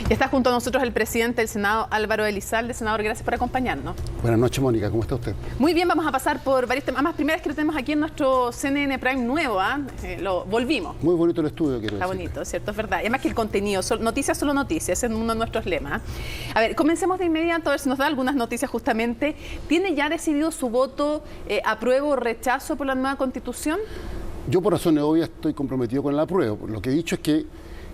Está junto a nosotros el presidente del Senado, Álvaro Elizalde. Senador, gracias por acompañarnos. Buenas noches, Mónica. ¿Cómo está usted? Muy bien, vamos a pasar por varios temas. Además, primera vez que lo tenemos aquí en nuestro CNN Prime nuevo, lo volvimos. Muy bonito el estudio, quiero decir. Está bonito, ¿cierto? Es verdad. Y además que el contenido, noticias solo noticias, ese es uno de nuestros lemas. A ver, comencemos de inmediato, a ver si nos da algunas noticias justamente. ¿Tiene ya decidido su voto apruebo o rechazo por la nueva Constitución? Yo, por razones obvias, estoy comprometido con el apruebo. Lo que he dicho es que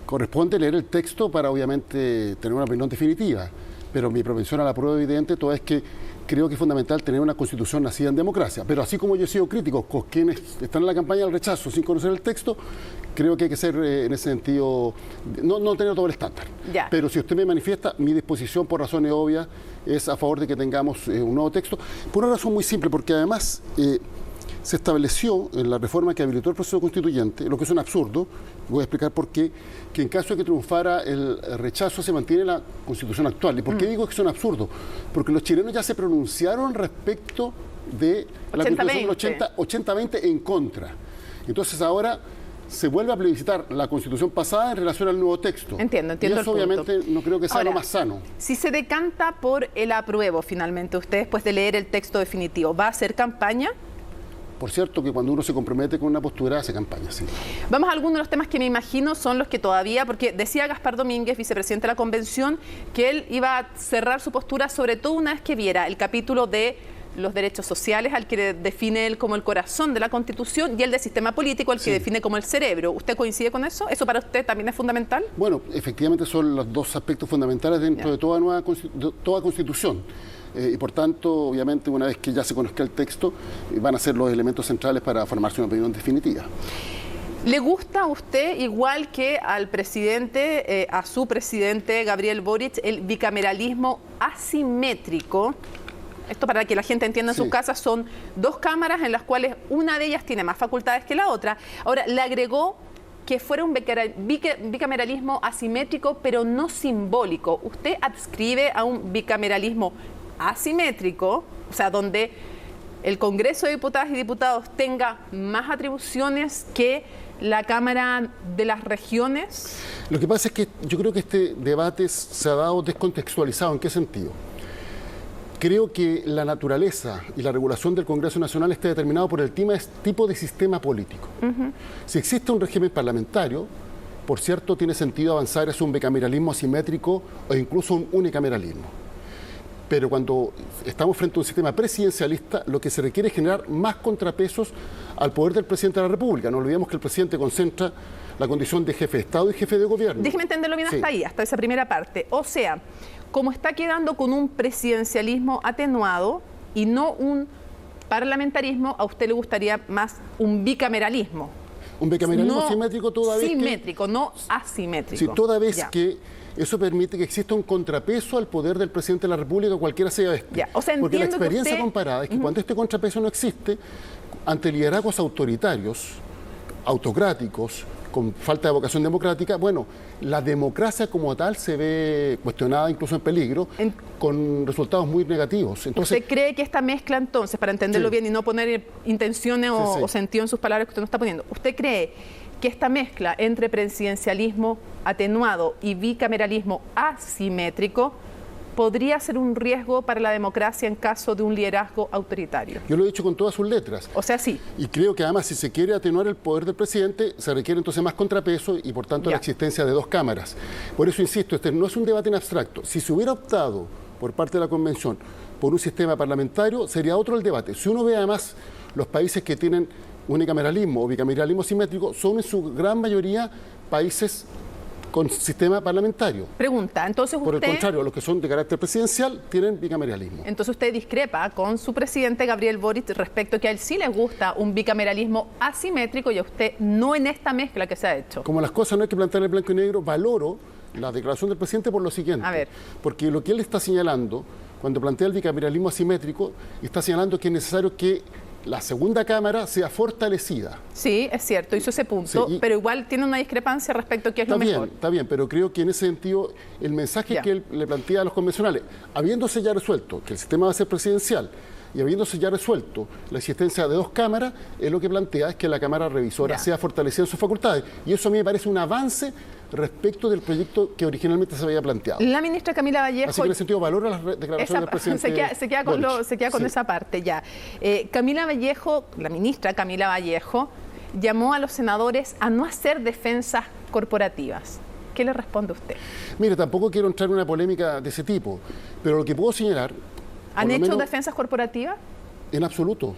corresponde leer el texto para, obviamente, tener una opinión definitiva. Pero mi propensión al apruebo evidente toda es que creo que es fundamental tener una Constitución nacida en democracia. Pero así como yo he sido crítico con quienes están en la campaña del rechazo sin conocer el texto, creo que hay que ser, en ese sentido, no tener todo el estándar. Ya. Pero si usted me manifiesta, mi disposición, por razones obvias, es a favor de que tengamos un nuevo texto. Por una razón muy simple, porque además se estableció en la reforma que habilitó el proceso constituyente, lo que es un absurdo, voy a explicar por qué, que en caso de que triunfara el rechazo se mantiene la Constitución actual. ¿Y por qué digo que es un absurdo? Porque los chilenos ya se pronunciaron respecto de la Constitución 80-20 en contra. Entonces ahora se vuelve a plebiscitar la Constitución pasada en relación al nuevo texto. Entiendo y eso obviamente no creo que sea ahora, lo más sano. Si se decanta por el apruebo finalmente, usted después de leer el texto definitivo, ¿va a hacer campaña? Por cierto, que cuando uno se compromete con una postura, hace campaña, sí. Vamos a algunos de los temas que me imagino son los que todavía, porque decía Gaspar Domínguez, vicepresidente de la Convención, que él iba a cerrar su postura, sobre todo una vez que viera el capítulo de los derechos sociales, al que define él como el corazón de la Constitución, y el del sistema político, al que define como el cerebro. ¿Usted coincide con eso? ¿Eso para usted también es fundamental? Bueno, efectivamente son los dos aspectos fundamentales dentro de toda Constitución. Y por tanto, obviamente, una vez que ya se conozca el texto, van a ser los elementos centrales para formarse una opinión definitiva. ¿Le gusta a usted, igual que al presidente, a su presidente Gabriel Boric, el bicameralismo asimétrico? Esto para que la gente entienda en sus casas, son dos cámaras en las cuales una de ellas tiene más facultades que la otra. Ahora, le agregó que fuera un bicameralismo asimétrico, pero no simbólico. ¿Usted adscribe a un bicameralismo asimétrico, o sea, donde el Congreso de Diputadas y Diputados tenga más atribuciones que la Cámara de las Regiones? Lo que pasa es que yo creo que este debate se ha dado descontextualizado. ¿En qué sentido? Creo que la naturaleza y la regulación del Congreso Nacional está determinado por el tipo de sistema político. Si existe un régimen parlamentario, por cierto, tiene sentido avanzar hacia un bicameralismo asimétrico o incluso un unicameralismo. Pero cuando estamos frente a un sistema presidencialista, lo que se requiere es generar más contrapesos al poder del presidente de la República. No olvidemos que el presidente concentra la condición de jefe de Estado y jefe de gobierno. Déjeme entenderlo bien hasta ahí, hasta esa primera parte. O sea, como está quedando con un presidencialismo atenuado y no un parlamentarismo, a usted le gustaría más un bicameralismo. Un bicameralismo simétrico toda vez simétrico, no asimétrico. Sí, toda vez que eso permite que exista un contrapeso al poder del presidente de la República, cualquiera sea este. O sea, porque la experiencia comparada es que cuando este contrapeso no existe, ante liderazgos autoritarios, autocráticos, con falta de vocación democrática, bueno, la democracia como tal se ve cuestionada, incluso en peligro, con resultados muy negativos. Entonces, ¿usted cree que esta mezcla, entonces, para entenderlo bien y no poner intenciones o sentido en sus palabras que usted no está poniendo, ¿usted cree que esta mezcla entre presidencialismo atenuado y bicameralismo asimétrico podría ser un riesgo para la democracia en caso de un liderazgo autoritario? Yo lo he dicho con todas sus letras. O sea, sí. Y creo que además, si se quiere atenuar el poder del presidente, se requiere entonces más contrapeso y por tanto la existencia de dos cámaras. Por eso insisto, este no es un debate en abstracto. Si se hubiera optado por parte de la Convención por un sistema parlamentario, sería otro el debate. Si uno ve además los países que tienen unicameralismo o bicameralismo simétrico, son en su gran mayoría países con sistema parlamentario. Pregunta, entonces usted... Por el contrario, los que son de carácter presidencial tienen bicameralismo. Entonces usted discrepa con su presidente Gabriel Boric respecto a que a él sí le gusta un bicameralismo asimétrico y a usted no en esta mezcla que se ha hecho. Como las cosas no hay que plantear en blanco y negro, valoro la declaración del presidente por lo siguiente. A ver. Porque lo que él está señalando, cuando plantea el bicameralismo asimétrico, está señalando que es necesario que la segunda cámara sea fortalecida. Sí, es cierto, hizo ese punto, pero igual tiene una discrepancia respecto a qué es lo mejor. Está bien, pero creo que en ese sentido el mensaje que él le plantea a los convencionales, habiéndose ya resuelto que el sistema va a ser presidencial y habiéndose ya resuelto la existencia de dos cámaras, lo que plantea es que la Cámara Revisora sea fortalecida en sus facultades. Y eso a mí me parece un avance respecto del proyecto que originalmente se había planteado. La ministra Camila Vallejo... Así que en ese sentido valoro las declaraciones del presidente se queda con esa parte, ya. Camila Vallejo, la ministra Camila Vallejo, llamó a los senadores a no hacer defensas corporativas. ¿Qué le responde usted? Mire, tampoco quiero entrar en una polémica de ese tipo, pero lo que puedo señalar... ¿Han hecho defensas corporativas? En absoluto.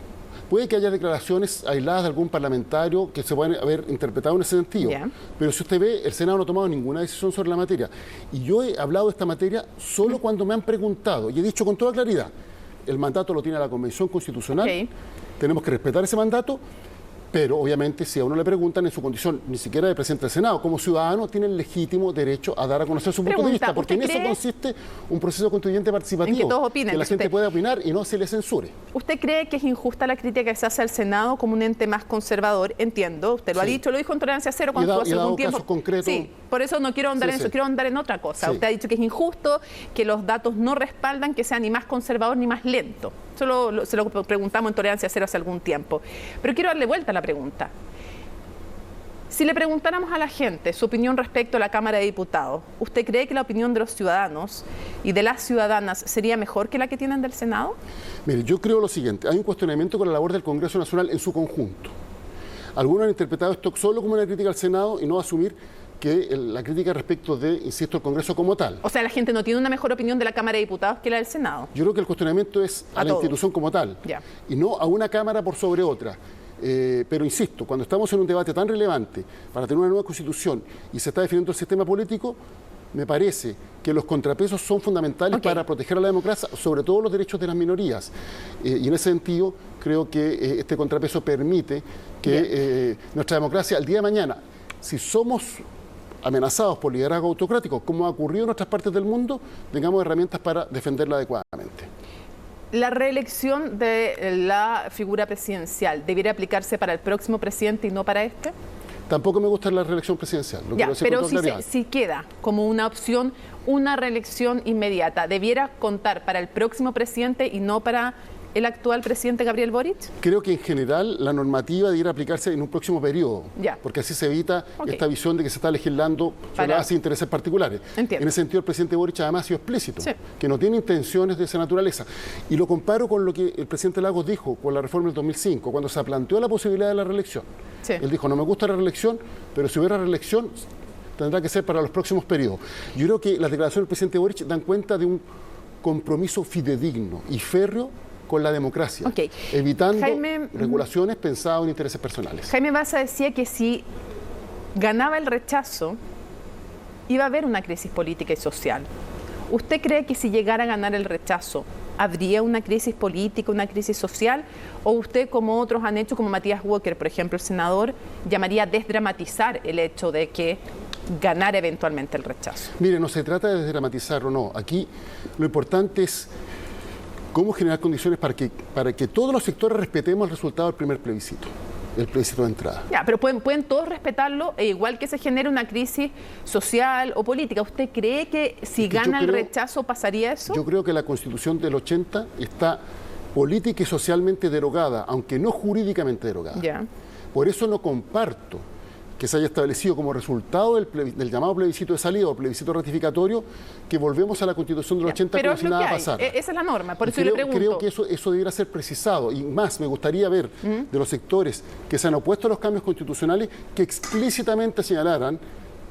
Puede que haya declaraciones aisladas de algún parlamentario que se puedan haber interpretado en ese sentido. Yeah. Pero si usted ve, el Senado no ha tomado ninguna decisión sobre la materia. Y yo he hablado de esta materia solo cuando me han preguntado, y he dicho con toda claridad, el mandato lo tiene la Convención Constitucional, tenemos que respetar ese mandato, pero obviamente si a uno le preguntan en su condición ni siquiera de presidente del Senado, como ciudadano tiene el legítimo derecho a dar a conocer su punto de vista, porque en eso consiste un proceso constituyente participativo, en que todos opinen, que la gente pueda opinar y no se le censure. ¿Usted cree que es injusta la crítica que se hace al Senado como un ente más conservador? Entiendo, usted lo ha dicho, lo dijo en Tolerancia Cero cuando estuvo hace algún tiempo. Concretos. Sí, por eso no quiero ahondar en eso, quiero ahondar en otra cosa. Usted ha dicho que es injusto, que los datos no respaldan que sea ni más conservador ni más lento. Eso se lo preguntamos en Tolerancia Cero hace algún tiempo. Pero quiero darle vuelta a la pregunta. Si le preguntáramos a la gente su opinión respecto a la Cámara de Diputados, ¿usted cree que la opinión de los ciudadanos y de las ciudadanas sería mejor que la que tienen del Senado? Mire, yo creo lo siguiente. Hay un cuestionamiento con la labor del Congreso Nacional en su conjunto. Algunos han interpretado esto solo como una crítica al Senado y no asumir que la crítica respecto de, insisto, el Congreso como tal. O sea, la gente no tiene una mejor opinión de la Cámara de Diputados que la del Senado. Yo creo que el cuestionamiento es a la institución como tal, y no a una Cámara por sobre otra. Pero insisto, cuando estamos en un debate tan relevante para tener una nueva Constitución y se está definiendo el sistema político, me parece que los contrapesos son fundamentales para proteger a la democracia, sobre todo los derechos de las minorías. Y en ese sentido, creo que este contrapeso permite que nuestra democracia, el día de mañana, si somos amenazados por liderazgo autocrático, como ha ocurrido en otras partes del mundo, tengamos herramientas para defenderla adecuadamente. ¿La reelección de la figura presidencial debería aplicarse para el próximo presidente y no para este? Tampoco me gusta la reelección presidencial. Pero si queda como una opción una reelección inmediata, ¿debiera contar para el próximo presidente y no para el actual presidente Gabriel Boric? Creo que en general la normativa debiera aplicarse en un próximo periodo, porque así se evita esta visión de que se está legislando sobre la base de intereses particulares. Entiendo. En ese sentido, el presidente Boric además ha sido explícito, que no tiene intenciones de esa naturaleza. Y lo comparo con lo que el presidente Lagos dijo con la reforma del 2005, cuando se planteó la posibilidad de la reelección. Él dijo, no me gusta la reelección, pero si hubiera reelección, tendrá que ser para los próximos periodos. Yo creo que las declaraciones del presidente Boric dan cuenta de un compromiso fidedigno y férreo con la democracia, evitando regulaciones pensadas en intereses personales. Jaime Baza decía que si ganaba el rechazo, iba a haber una crisis política y social. ¿Usted cree que si llegara a ganar el rechazo, habría una crisis política, una crisis social? ¿O usted, como otros han hecho, como Matías Walker, por ejemplo, el senador, llamaría a desdramatizar el hecho de que ganara eventualmente el rechazo? Mire, no se trata de desdramatizar o no. Aquí lo importante es cómo generar condiciones para que todos los sectores respetemos el resultado del primer plebiscito, el plebiscito de entrada. Pero pueden todos respetarlo, e igual que se genere una crisis social o política. ¿Usted cree que si gana el rechazo pasaría eso? Yo creo que la Constitución del 80 está política y socialmente derogada, aunque no jurídicamente derogada. Por eso no comparto que se haya establecido como resultado del llamado plebiscito de salida o plebiscito ratificatorio, que volvemos a la Constitución del 80 como si nada pasara. Esa es la norma, por eso yo le pregunto. Creo que eso debiera ser precisado, y más, me gustaría ver de los sectores que se han opuesto a los cambios constitucionales que explícitamente señalaran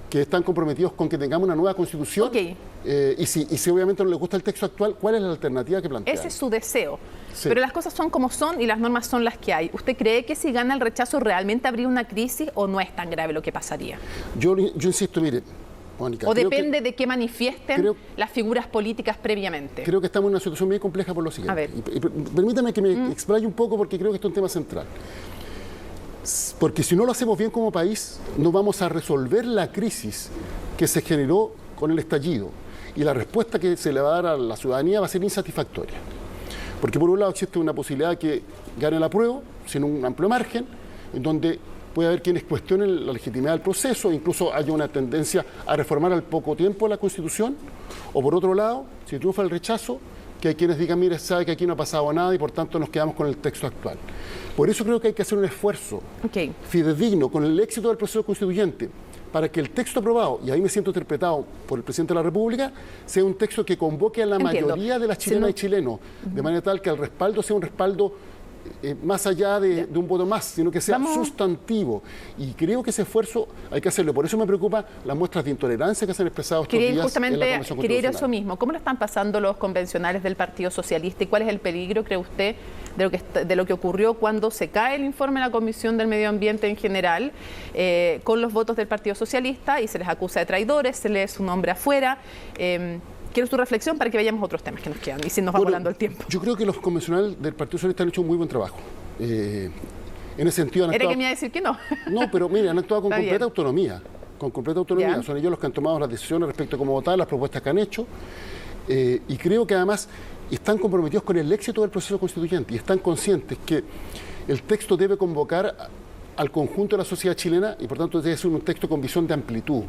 que están comprometidos con que tengamos una nueva Constitución. Y si obviamente no les gusta el texto actual, ¿cuál es la alternativa que plantean? Ese es su deseo. Pero las cosas son como son y las normas son las que hay. ¿Usted cree que si gana el rechazo realmente habría una crisis o no es tan grave lo que pasaría? Yo insisto, mire, Mónica, ¿O depende de qué manifiesten las figuras políticas previamente? Creo que estamos en una situación muy compleja por lo siguiente. A ver. Y permítame que me explaye un poco, porque creo que esto es un tema central. Porque si no lo hacemos bien como país, no vamos a resolver la crisis que se generó con el estallido. Y la respuesta que se le va a dar a la ciudadanía va a ser insatisfactoria. Porque por un lado existe una posibilidad de que gane el apruebo, sin un amplio margen, en donde puede haber quienes cuestionen la legitimidad del proceso, incluso haya una tendencia a reformar al poco tiempo la Constitución. O por otro lado, si triunfa el rechazo, que hay quienes digan, mire, sabe que aquí no ha pasado nada y por tanto nos quedamos con el texto actual. Por eso creo que hay que hacer un esfuerzo fidedigno con el éxito del proceso constituyente para que el texto aprobado, y ahí me siento interpretado por el presidente de la República, sea un texto que convoque a la mayoría de las chilenas y chilenos, de manera tal que el respaldo sea un respaldo más allá de un voto más, sino que sea sustantivo. Y creo que ese esfuerzo hay que hacerlo. Por eso me preocupa las muestras de intolerancia que se han expresado estos días en la Convención Constitucional. Quería ir eso mismo. ¿Cómo lo están pasando los convencionales del Partido Socialista y cuál es el peligro, cree usted, de lo que ocurrió cuando se cae el informe de la Comisión del Medio Ambiente en general, con los votos del Partido Socialista y se les acusa de traidores, se lee su nombre afuera? Quiero tu reflexión para que vayamos a otros temas que nos quedan y si nos va volando el tiempo. Yo creo que los convencionales del Partido Socialista han hecho un muy buen trabajo. En ese sentido han actuado... ¿Era que me iba a decir que no? No, pero mire, han actuado con completa autonomía. Con completa autonomía. Son ellos los que han tomado las decisiones respecto a cómo votar, las propuestas que han hecho. Y creo que además están comprometidos con el éxito del proceso constituyente y están conscientes que el texto debe convocar al conjunto de la sociedad chilena y por tanto debe ser un texto con visión de amplitud.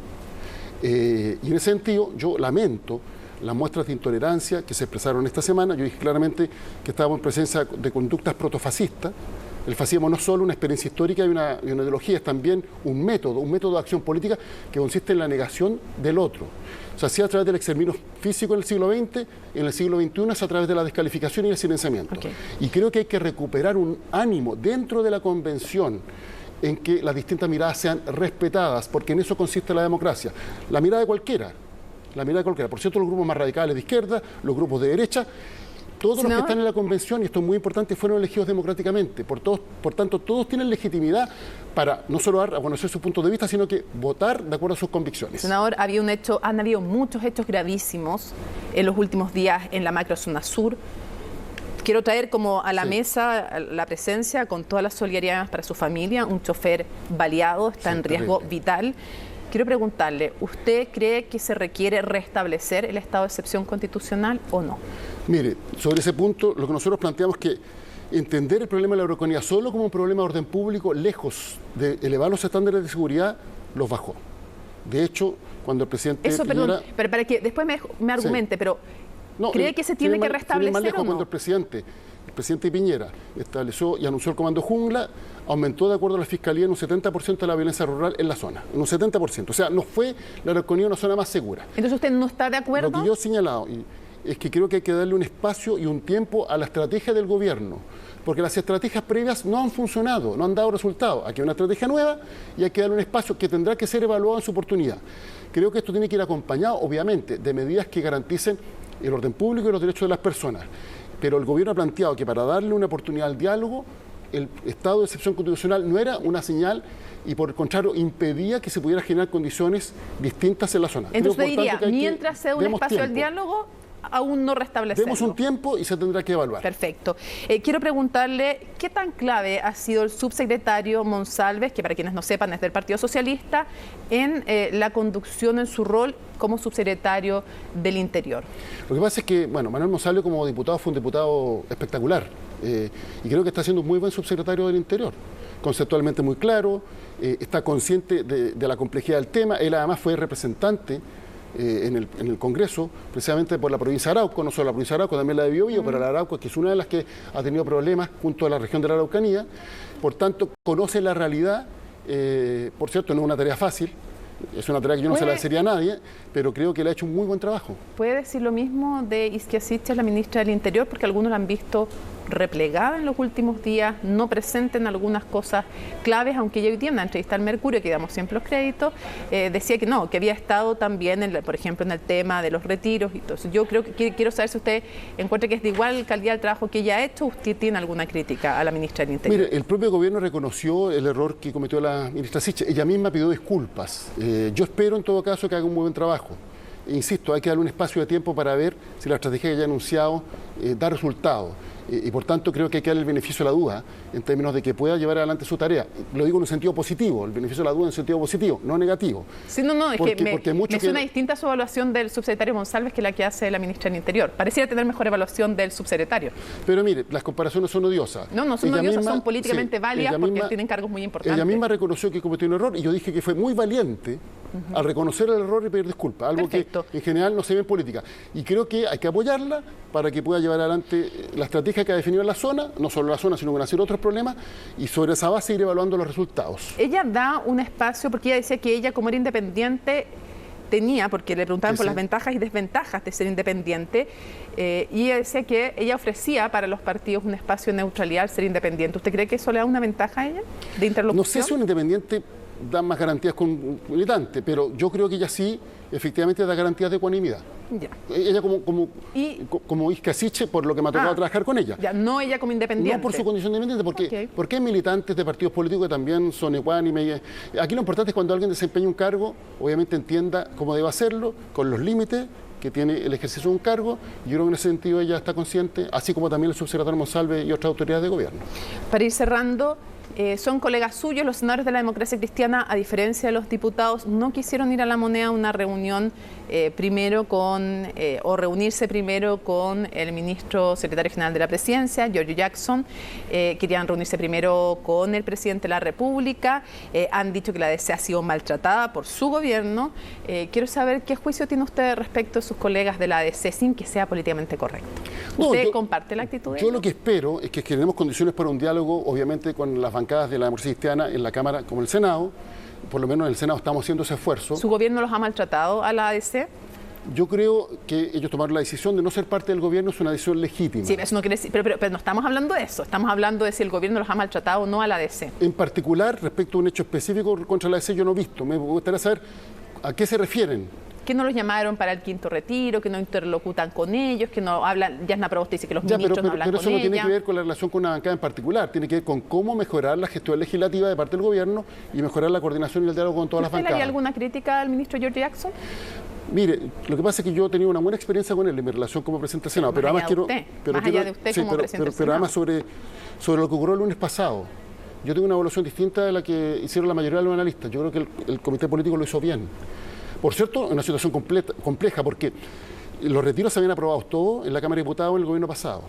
Y en ese sentido yo lamento las muestras de intolerancia que se expresaron esta semana. Yo dije claramente que estábamos en presencia de conductas protofascistas. El fascismo no es solo una experiencia histórica y una ideología, es también un método de acción política que consiste en la negación del otro. Se hacía a través del exterminio físico en el siglo XX, en el siglo XXI es a través de la descalificación y el silenciamiento. Okay. Y creo que hay que recuperar un ánimo dentro de la convención en que las distintas miradas sean respetadas, porque en eso consiste la democracia. La mirada de cualquiera. Por cierto, los grupos más radicales de izquierda, los grupos de derecha, todos los que están en la convención, y esto es muy importante, fueron elegidos democráticamente. Por tanto, todos tienen legitimidad para no solo dar a conocer su punto de vista, sino que votar de acuerdo a sus convicciones. Senador, han habido muchos hechos gravísimos en los últimos días en la macrozona sur. Quiero traer como a la mesa la presencia, con toda la solidaridad para su familia, un chofer baleado, está en riesgo vital. Quiero preguntarle, ¿usted cree que se requiere restablecer el estado de excepción constitucional o no? Mire, sobre ese punto, lo que nosotros planteamos es que entender el problema de la Araucanía solo como un problema de orden público, lejos de elevar los estándares de seguridad, los bajó. De hecho, cuando el presidente Piñera... Perdón, pero para que después me argumente, pero ¿cree que se tiene que restablecer o no? Cuando el presidente Piñera estableció y anunció el Comando Jungla, aumentó de acuerdo a la Fiscalía en un 70% la violencia rural en la zona, en un 70%. O sea, no fue la Araucanía una zona más segura. Entonces, ¿usted no está de acuerdo? Lo que yo he señalado es que creo que hay que darle un espacio y un tiempo a la estrategia del gobierno, porque las estrategias previas no han funcionado, no han dado resultados. Aquí hay una estrategia nueva y hay que darle un espacio que tendrá que ser evaluado en su oportunidad. Creo que esto tiene que ir acompañado, obviamente, de medidas que garanticen el orden público y los derechos de las personas. Pero el gobierno ha planteado que para darle una oportunidad al diálogo, el estado de excepción constitucional no era una señal y por el contrario impedía que se pudiera generar condiciones distintas en la zona. Entonces usted diría, mientras sea un espacio al diálogo, aún no restablecerlo. Demos un tiempo y se tendrá que evaluar. Perfecto. Quiero preguntarle, ¿qué tan clave ha sido el subsecretario Monsalves, que para quienes no sepan es del Partido Socialista, en la conducción en su rol como subsecretario del Interior? Lo que pasa es que, bueno, Manuel Monsalve como diputado fue un diputado espectacular y creo que está siendo un muy buen subsecretario del Interior, conceptualmente muy claro, está consciente de la complejidad del tema. Él además fue representante en el Congreso, precisamente por la provincia de Arauco, no solo la provincia de Arauco, también la de Biobío, pero la de Arauco, que es una de las que ha tenido problemas junto a la región de la Araucanía. Por tanto, conoce la realidad. Por cierto, no es una tarea fácil, es una tarea que yo no se la desearía a nadie, pero creo que le ha hecho un muy buen trabajo. ¿Puede decir lo mismo de Isquia Siches, la ministra del Interior? Porque algunos la han visto replegada en los últimos días, no presente en algunas cosas claves, aunque ella hoy día en una entrevista al Mercurio, que damos siempre los créditos, decía que no, que había estado también, por ejemplo, en el tema de los retiros y todo eso. Yo creo que quiero saber si usted encuentra que es de igual calidad el trabajo que ella ha hecho, o usted tiene alguna crítica a la ministra del Interior. Mire, el propio gobierno reconoció el error que cometió la ministra Siches. Ella misma pidió disculpas. Yo espero en todo caso que haga un muy buen trabajo. Insisto, hay que darle un espacio de tiempo para ver si la estrategia que haya anunciado da resultados. Y por tanto creo que hay que darle el beneficio de la duda en términos de que pueda llevar adelante su tarea. Lo digo en un sentido positivo, el beneficio de la duda en un sentido positivo, no negativo. Sí, no, es que me suena distinta su evaluación del subsecretario Monsalves que la que hace la ministra del Interior. Pareciera tener mejor evaluación del subsecretario. Pero mire, las comparaciones son odiosas. No son odiosas, son políticamente válidas porque tienen cargos muy importantes. Ella misma reconoció que cometió un error y yo dije que fue muy valiente a reconocer el error y pedir disculpas, algo Perfecto. que en general no se ve en política. Y creo que hay que apoyarla para que pueda llevar adelante la estrategia que ha definido en la zona, no solo la zona, sino con hacer otros problemas, y sobre esa base ir evaluando los resultados. Ella da un espacio, porque ella decía que ella, como era independiente, tenía, porque le preguntaban por las ventajas y desventajas de ser independiente, y ella decía que ella ofrecía para los partidos un espacio de neutralidad al ser independiente. ¿Usted cree que eso le da una ventaja a ella de interlocución? No sé si un independiente da más garantías con un militante, pero yo creo que ella sí, efectivamente, da garantías de ecuanimidad. Ya. Ella como Isca Siche, por lo que me ha tocado trabajar con ella. Ya, no ella como independiente. No por su condición de independiente, porque hay militantes de partidos políticos que también son ecuánimes. Aquí lo importante es cuando alguien desempeña un cargo, obviamente entienda cómo debe hacerlo, con los límites que tiene el ejercicio de un cargo. Yo creo que en ese sentido ella está consciente, así como también el subsecretario Monsalve y otras autoridades de gobierno. Para ir cerrando, son colegas suyos, los senadores de la Democracia Cristiana, a diferencia de los diputados, no quisieron ir a La Moneda a una reunión primero o reunirse primero con el ministro secretario general de la Presidencia, Giorgio Jackson. Querían reunirse primero con el presidente de la República. Han dicho que la ADC ha sido maltratada por su gobierno. Quiero saber qué juicio tiene usted respecto a sus colegas de la ADC sin que sea políticamente correcto. ¿Usted comparte la actitud de ellos? Yo lo que espero es que generemos condiciones para un diálogo, obviamente, con las bancadas de la Democracia Cristiana en la Cámara como en el Senado. Por lo menos en el Senado estamos haciendo ese esfuerzo. ¿Su gobierno los ha maltratado a la ADC? Yo creo que ellos tomaron la decisión de no ser parte del gobierno, es una decisión legítima. Sí, eso no quiere decir, pero no estamos hablando de eso, estamos hablando de si el gobierno los ha maltratado o no a la ADC. En particular, respecto a un hecho específico contra la ADC, yo no he visto. Me gustaría saber a qué se refieren. Que no los llamaron para el quinto retiro, que no interlocutan con ellos, que no hablan. Yasna Proboste dice que los ministros no hablan con ella. Pero eso no tiene que ver con la relación con una bancada en particular, tiene que ver con cómo mejorar la gestión legislativa de parte del gobierno y mejorar la coordinación y el diálogo con todas las bancadas. ¿Usted le haría alguna crítica al ministro Giorgio Jackson? Mire, lo que pasa es que yo he tenido una buena experiencia con él en mi relación como presidente del Senado, pero además quiero... Pero además sobre lo que ocurrió el lunes pasado, yo tengo una evaluación distinta de la que hicieron la mayoría de los analistas. Yo creo que el comité político lo hizo bien. Por cierto, en una situación compleja, porque los retiros se habían aprobado todos en la Cámara de Diputados en el gobierno pasado.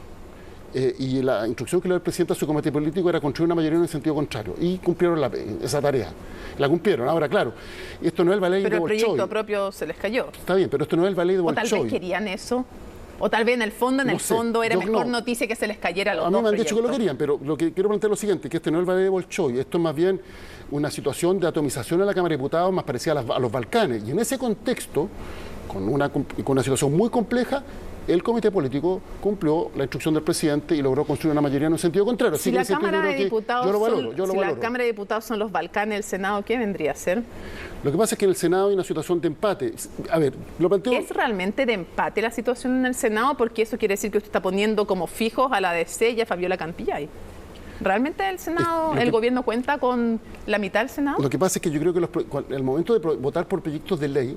Y la instrucción que le dio el presidente a su comité político era construir una mayoría en el sentido contrario. Y cumplieron esa tarea. La cumplieron. Ahora, claro, esto no es el ballet de Bolshoi. Pero el proyecto propio se les cayó. Está bien, pero esto no es el ballet de Bolshoi. O tal vez querían eso. O tal vez en el fondo era mejor noticia que se les cayera a los dos proyectos. A mí me han dicho que lo querían, pero lo que quiero plantear es lo siguiente, que este no es el ballet de Bolshoi, esto es más bien una situación de atomización en la Cámara de Diputados más parecida a los Balcanes. Y en ese contexto, con una situación muy compleja, el comité político cumplió la instrucción del presidente y logró construir una mayoría en un sentido contrario. Si la Cámara de Diputados la Cámara de Diputados son los Balcanes, el Senado, ¿qué vendría a ser? Lo que pasa es que en el Senado hay una situación de empate. A ver, lo planteo... ¿Es realmente de empate la situación en el Senado? Porque eso quiere decir que usted está poniendo como fijos a la ADC y a Fabiola Campillay. ¿Realmente el Senado, el gobierno cuenta con la mitad del Senado? Lo que pasa es que yo creo que el momento de votar por proyectos de ley,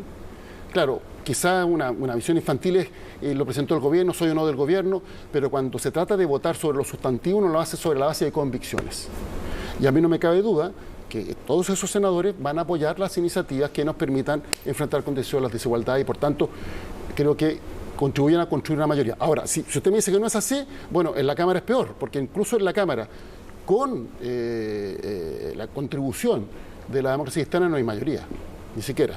claro, quizá una visión infantil es, lo presentó el gobierno, soy o no del gobierno, pero cuando se trata de votar sobre lo sustantivo, uno lo hace sobre la base de convicciones. Y a mí no me cabe duda que todos esos senadores van a apoyar las iniciativas que nos permitan enfrentar con decisión las desigualdades y, por tanto, creo que contribuyen a construir una mayoría. Ahora, si usted me dice que no es así, bueno, en la Cámara es peor, porque incluso en la Cámara, con la contribución de la democracia cristiana, no hay mayoría, ni siquiera.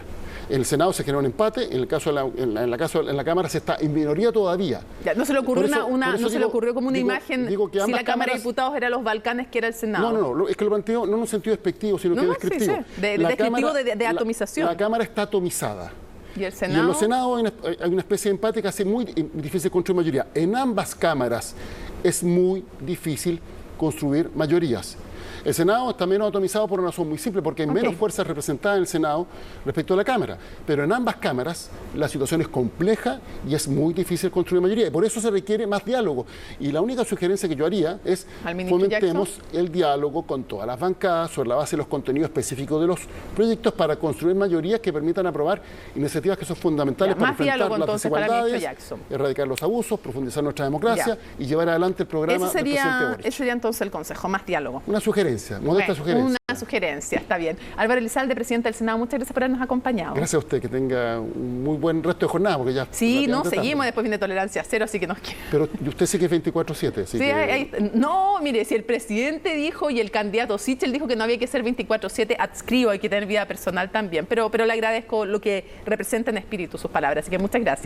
En el Senado se generó un empate, en el caso en la Cámara se está en minoría todavía. Ya, no se le ocurrió le ocurrió como una imagen si la Cámara de Diputados era los Balcanes que era el Senado. No, es que lo planteo no en un sentido despectivo, sino que descriptivo. Sí. Descriptivo de atomización. La Cámara está atomizada. ¿Y el Senado? Y en los Senados hay una especie de empate que hace muy difícil construir mayoría. En ambas cámaras es muy difícil construir mayorías. El Senado está menos atomizado por una razón muy simple, porque hay menos fuerzas representadas en el Senado respecto a la Cámara. Pero en ambas cámaras la situación es compleja y es muy difícil construir mayoría. Y por eso se requiere más diálogo. Y la única sugerencia que yo haría es fomentemos el diálogo con todas las bancadas sobre la base de los contenidos específicos de los proyectos para construir mayorías que permitan aprobar iniciativas que son fundamentales para enfrentar las desigualdades, erradicar los abusos, profundizar nuestra democracia y llevar adelante el programa del presidente Boric. Ese sería entonces el consejo, más diálogo. Una sugerencia, modesta sugerencia. una sugerencia, está bien. Álvaro Elizalde, presidente del Senado, muchas gracias por habernos acompañado. Gracias a usted, que tenga un muy buen resto de jornada, porque ya... Sí, no, seguimos, después viene tolerancia cero, así que nos queda. Pero usted sí que es 24/7, así Sí, que... no, mire, si el presidente dijo y el candidato Sichel dijo que no había que ser 24/7, adscribo, hay que tener vida personal también, pero le agradezco lo que representa en espíritu sus palabras, así que muchas gracias.